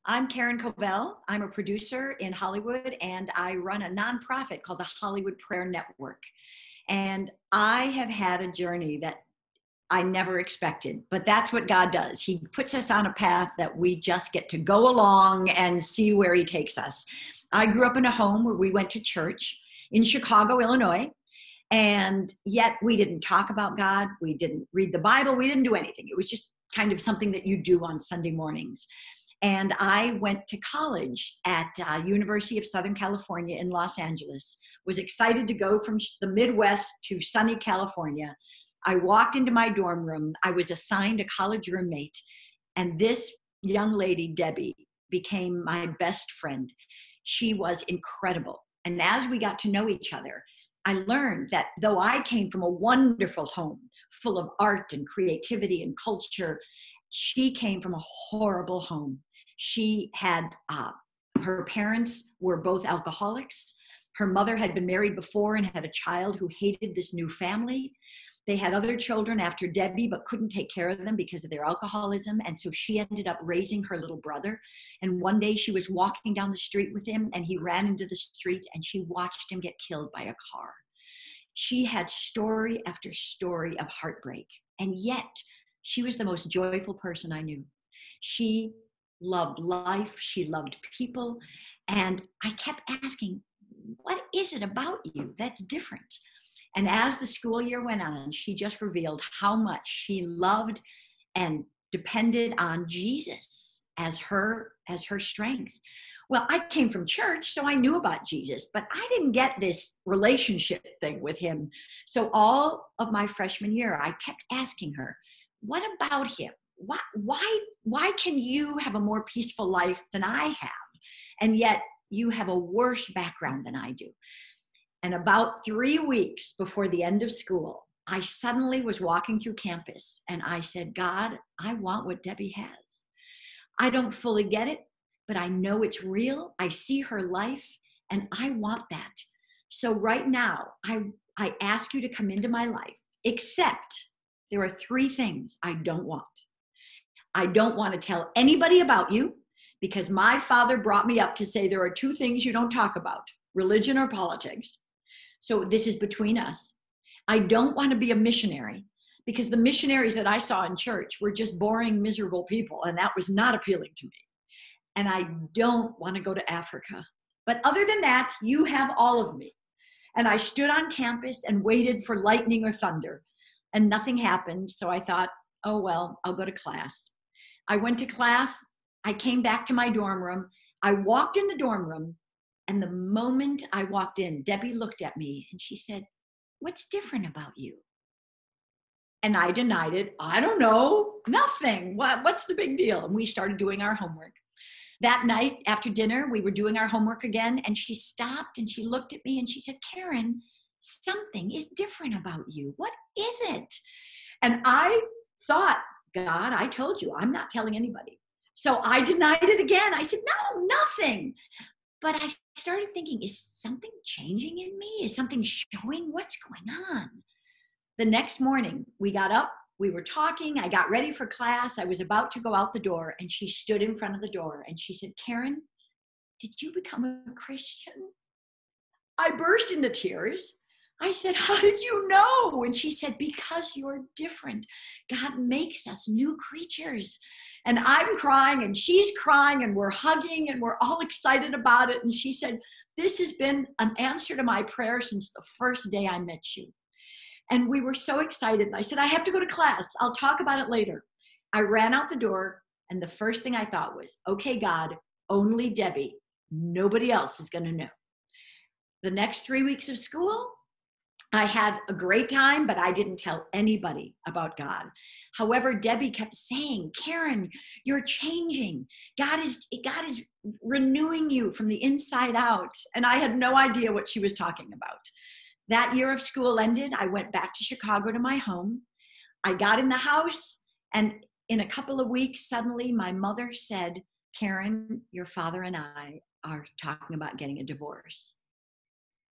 I'm Karen Covell. I'm a producer in Hollywood, and I run a nonprofit called the Hollywood Prayer Network. And I have had a journey that I never expected, but that's what God does. He puts us on a path that we just get to go along and see where he takes us. I grew up in a home where we went to church in Chicago, Illinois, and yet we didn't talk about God. We didn't read the Bible. We didn't do anything. It was just kind of something that you do on Sunday mornings. And I went to college at University of Southern California in Los Angeles, was excited to go from the Midwest to sunny California. I walked into my dorm room. I was assigned a college roommate, and this young lady, Debbie, became my best friend. She was incredible. And as we got to know each other, I learned that though I came from a wonderful home full of art and creativity and culture, she came from a horrible home. She had, her parents were both alcoholics. Her mother had been married before and had a child who hated this new family. They had other children after Debbie, but couldn't take care of them because of their alcoholism. And so she ended up raising her little brother. And one day she was walking down the street with him, and he ran into the street, and she watched him get killed by a car. She had story after story of heartbreak. And yet she was the most joyful person I knew. She loved life. She loved people. And I kept asking, what is it about you that's different? And as the school year went on, she just revealed how much she loved and depended on Jesus as her strength. Well, I came from church, so I knew about Jesus, but I didn't get this relationship thing with him. So all of my freshman year, I kept asking her, what about him? Why can you have a more peaceful life than I have? And yet you have a worse background than I do. And about 3 weeks before the end of school, I suddenly was walking through campus and I said, God, I want what Debbie has. I don't fully get it, but I know it's real. I see her life and I want that. So right now, I ask you to come into my life, except there are 3 things I don't want. I don't want to tell anybody about you because my father brought me up to say there are 2 things you don't talk about, religion or politics. So this is between us. I don't want to be a missionary because the missionaries that I saw in church were just boring, miserable people, and that was not appealing to me. And I don't want to go to Africa. But other than that, you have all of me. And I stood on campus and waited for lightning or thunder, and nothing happened. So I thought, oh, well, I'll go to class. I went to class. I came back to my dorm room. I walked in the dorm room. And the moment I walked in, Debbie looked at me and she said, what's different about you? And I denied it. I don't know, nothing. What's the big deal? And we started doing our homework. That night after dinner, we were doing our homework again, and she stopped and she looked at me and she said, Karen, something is different about you. What is it? And I thought, God, I told you, I'm not telling anybody. So I denied it again. I said, no, nothing. But I started thinking, is something changing in me? Is something showing? What's going on? The next morning, we got up, we were talking, I got ready for class, I was about to go out the door, and she stood in front of the door, and she said, Karen, did you become a Christian? I burst into tears. I said, how did you know? And she said, because you're different. God makes us new creatures. And I'm crying and she's crying and we're hugging and we're all excited about it. And she said, this has been an answer to my prayer since the first day I met you. And we were so excited. And I said, I have to go to class. I'll talk about it later. I ran out the door. And the first thing I thought was, okay, God, only Debbie. Nobody else is going to know. The next 3 weeks of school, I had a great time, but I didn't tell anybody about God. However, Debbie kept saying, Karen, you're changing. God is renewing you from the inside out. And I had no idea what she was talking about. That year of school ended. I went back to Chicago to my home. I got in the house, and in a couple of weeks, suddenly my mother said, Karen, your father and I are talking about getting a divorce.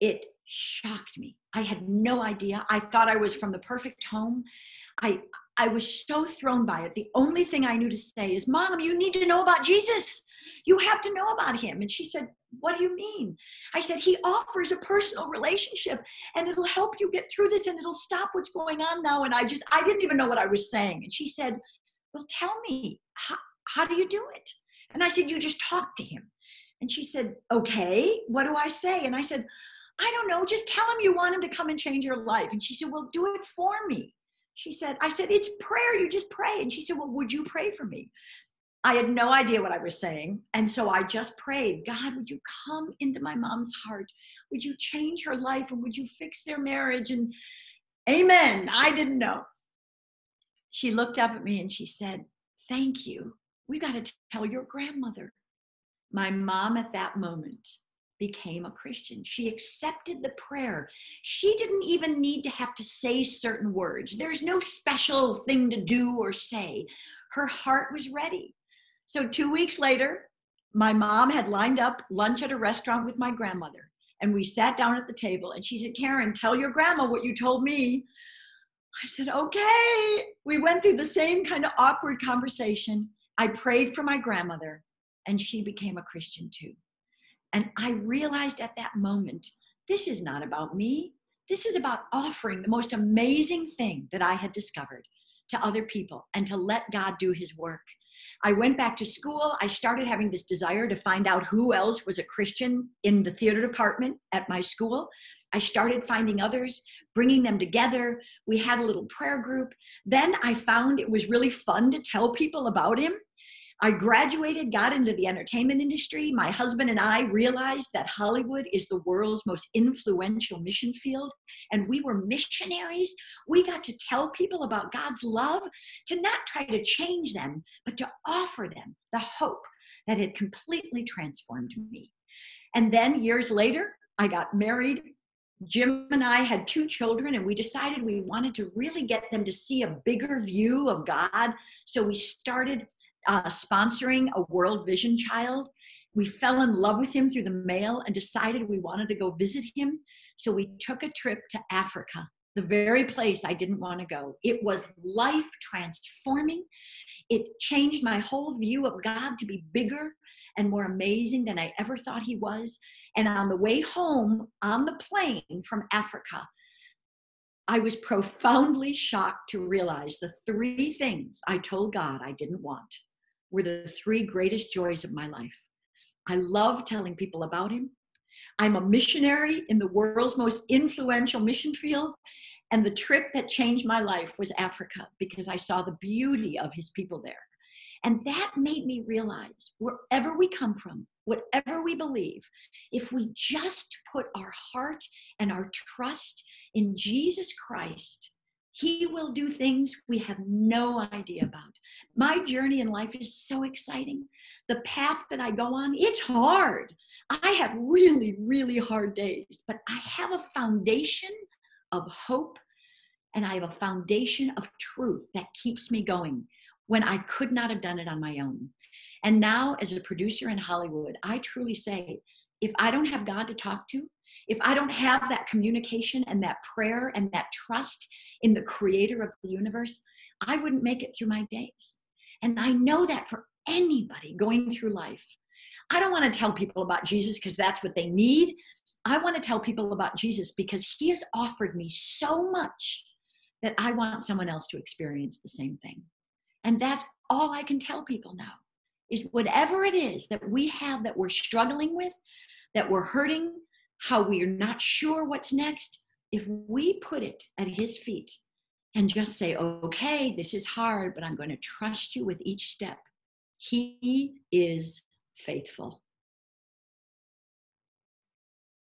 It shocked me. I had no idea. I thought I was from the perfect home. I was so thrown by it. The only thing I knew to say is, Mom, you need to know about Jesus. you have to know about him. And she said, what do you mean? I said, he offers a personal relationship and it'll help you get through this and it'll stop what's going on now. And I didn't even know what I was saying. And she said, well, tell me, how do you do it? And I said, you just talk to him. And she said, okay, what do I say? And I said, I don't know, just tell him you want him to come and change your life. And she said, well, do it for me. I said, it's prayer, you just pray. And she said, well, would you pray for me? I had no idea what I was saying. And so I just prayed, God, would you come into my mom's heart? Would you change her life? And would you fix their marriage? And amen. I didn't know. She looked up at me and she said, thank you. We got to tell your grandmother. My mom at that moment became a Christian. She accepted the prayer. She didn't even need to have to say certain words. There's no special thing to do or say. Her heart was ready. So 2 weeks later, my mom had lined up lunch at a restaurant with my grandmother. And we sat down at the table and she said, Karen, tell your grandma what you told me. I said, okay. We went through the same kind of awkward conversation. I prayed for my grandmother and she became a Christian too. And I realized at that moment, this is not about me. This is about offering the most amazing thing that I had discovered to other people and to let God do his work. I went back to school. I started having this desire to find out who else was a Christian in the theater department at my school. I started finding others, bringing them together. We had a little prayer group. Then I found it was really fun to tell people about him. I graduated, got into the entertainment industry. My husband and I realized that Hollywood is the world's most influential mission field, and we were missionaries. We got to tell people about God's love, to not try to change them, but to offer them the hope that had completely transformed me. And then years later, I got married. Jim and I had 2 children, and we decided we wanted to really get them to see a bigger view of God. So we started sponsoring a World Vision child. We fell in love with him through the mail and decided we wanted to go visit him. So we took a trip to Africa, the very place I didn't want to go. It was life transforming. It changed my whole view of God to be bigger and more amazing than I ever thought he was. And on the way home on the plane from Africa, I was profoundly shocked to realize the 3 things I told God I didn't want were the 3 greatest joys of my life. I love telling people about him. I'm a missionary in the world's most influential mission field. And the trip that changed my life was Africa, because I saw the beauty of his people there. And that made me realize wherever we come from, whatever we believe, if we just put our heart and our trust in Jesus Christ, he will do things we have no idea about. My journey in life is so exciting. The path that I go on, it's hard. I have really, really hard days, but I have a foundation of hope, and I have a foundation of truth that keeps me going when I could not have done it on my own. And now, as a producer in Hollywood, I truly say, if I don't have God to talk to, if I don't have that communication and that prayer and that trust in the creator of the universe, I wouldn't make it through my days. And I know that for anybody going through life. I don't want to tell people about Jesus because that's what they need. I want to tell people about Jesus because he has offered me so much that I want someone else to experience the same thing. And that's all I can tell people now, is whatever it is that we have that we're struggling with, that we're hurting, how we're not sure what's next, if we put it at his feet and just say, okay, this is hard, but I'm going to trust you with each step. He is faithful.